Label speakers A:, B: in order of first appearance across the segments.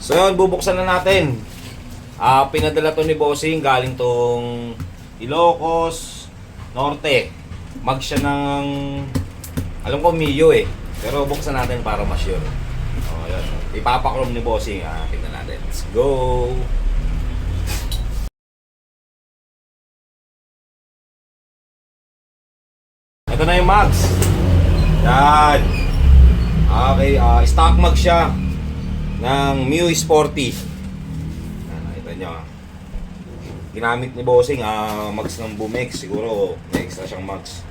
A: So yun, bubuksan na natin. Pinadala to ni Bossing, galing tong Ilocos Norte. Mag siya ng, alam ko Mio eh. Pero buksan natin para ma-sure. Yun. Ipapakrom ni Bossing. Tingnan natin. Let's go! Ito na yung mugs. Yan. Okay, stock mug siya ng Mio Sporty. Nakita nyo. Ginamit ni Bossing, mugs ng Bumex. Siguro may extra siyang mugs.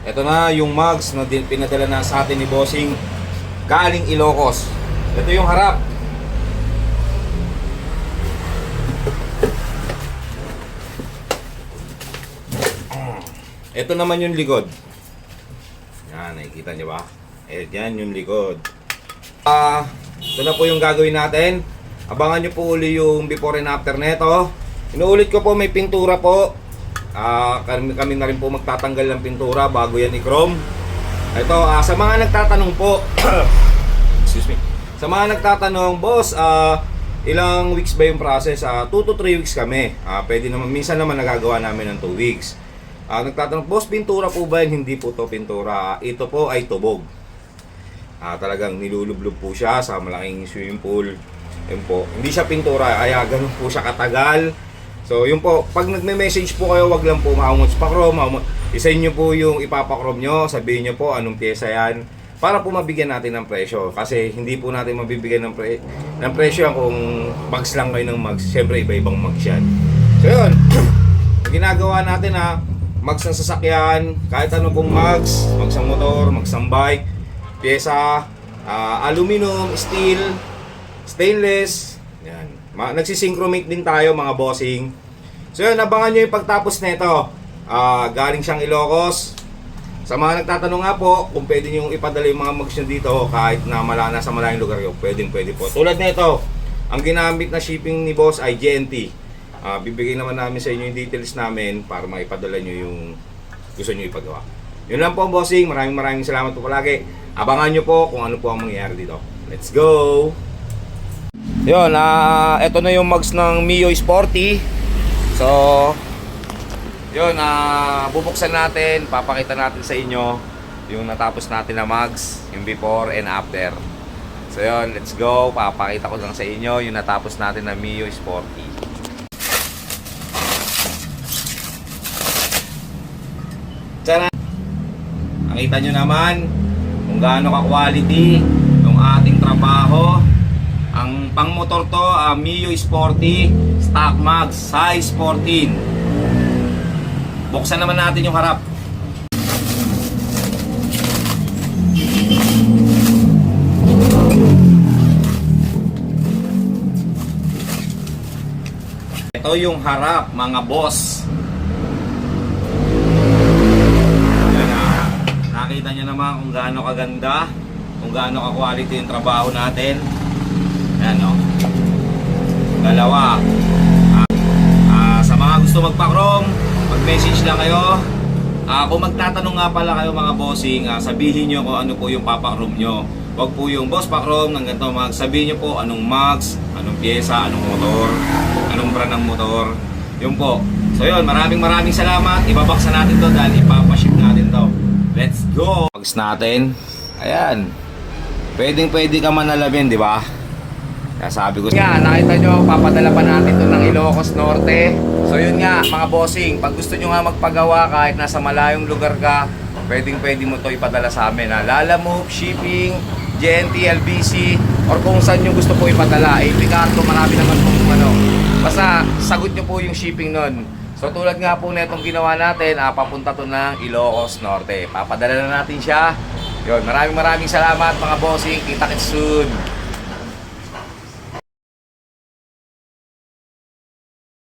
A: Ito na yung mugs na pinadala na sa atin ni Bossing galing Ilocos. Ito yung harap. Ito naman yung likod. Yan, nakikita nyo ba? Yan yung likod. Ito na po yung gagawin natin. Abangan nyo po uli yung before and after neto. Inuulit ko po, may pintura po. Kami na rin po magtatanggal ng pintura bago yan i-chrome. Ito, sa mga nagtatanong po, excuse me. Sa mga nagtatanong, boss, ilang weeks ba yung process? 2 to 3 weeks kami. Pwede naman, minsan naman nagagawa namin ng 2 weeks. Nagtatanong, boss, pintura po ba yan? Hindi po to pintura. Ito po ay tubog. Talagang nilulublob po siya sa malaking swimming pool. Yun po. Hindi siya pintura, kaya ganun po siya katagal. So, yun po. Pag nagme-message po kayo, wag lang po ma-much pa-chrome. Isayin nyo po yung ipapa-chrome nyo. Sabihin nyo po anong pyesa yan. Para po mabigyan natin ng presyo. Kasi hindi po natin mabibigyan ng presyo kung mugs lang kayo ng mugs. Siyempre, iba-ibang mugs yan. So, yun. Ginagawa natin mugs ng sasakyan, kahit ano pong mugs, mugs ng motor, mugs ng bike, pyesa, aluminum, steel, stainless, yan. Nagsisynchromate din tayo mga bossing. So yun, abangan nyo yung pagtapos nito. Galing siyang Ilocos. Sa mga nagtatanong nga po, kung pwede nyo ipadala yung mga mugs nyo dito, kahit na nasa malayong lugar yun, pwede po. Tulad nito, ang ginamit na shipping ni boss ay GNT. Bibigay naman namin sa inyo yung details namin para maipadala nyo yung gusto nyo ipagawa. Yun lang po, bossing. Maraming salamat po palagi. Abangan nyo po kung ano po ang mangyayari dito. Let's go! Yun, ito na yung mugs ng Mio Sporty. So, yun, bubuksan natin. Papakita natin sa inyo yung natapos natin na mugs, yung before and after. So yun, let's go. Papakita ko lang sa inyo yung natapos natin na Mio Sporty. Nakita nyo naman kung gaano ka-quality yung ating trabaho. Ang pang-motor to, Mio Sporty stock mugs, size 14. Buksan naman natin yung harap. Ito yung harap, mga boss. Nakita nyo naman kung gaano kaganda, kung gaano ka-quality yung trabaho natin. Ayan o. Dalawa. Sa mga gusto magpa-chrome, mag-message lang kayo. Kung magtatanong nga pala kayo mga bossing, sabihin nyo kung ano po yung papa-chrome nyo. Huwag po yung boss pa-chrome ng ganito mag. Sabihin nyo po anong mugs, anong pyesa, anong motor, anong brand ng motor. Yun po. So yun, maraming salamat. Ibabaksan natin to dahil ipapaship natin to. Let's go! Mugs natin. Ayan. Pwede ka man alamin, di ba? Kaya sabi ko nga, nakita nyo, papadala pa natin ito ng Ilocos Norte. So yun nga, mga bossing, pag gusto nyo nga magpagawa kahit nasa malayong lugar ka, pwede mo to ipadala sa amin. Lalamove, shipping, GNT, LBC, or kung saan nyo gusto po ipadala. Picarto, marami naman po basta sagot nyo po yung shipping nun. So tulad nga po na itong ginawa natin, papunta to ng Ilocos Norte. Papadala na natin siya. Yun, maraming salamat mga bossing. Kita-kits soon.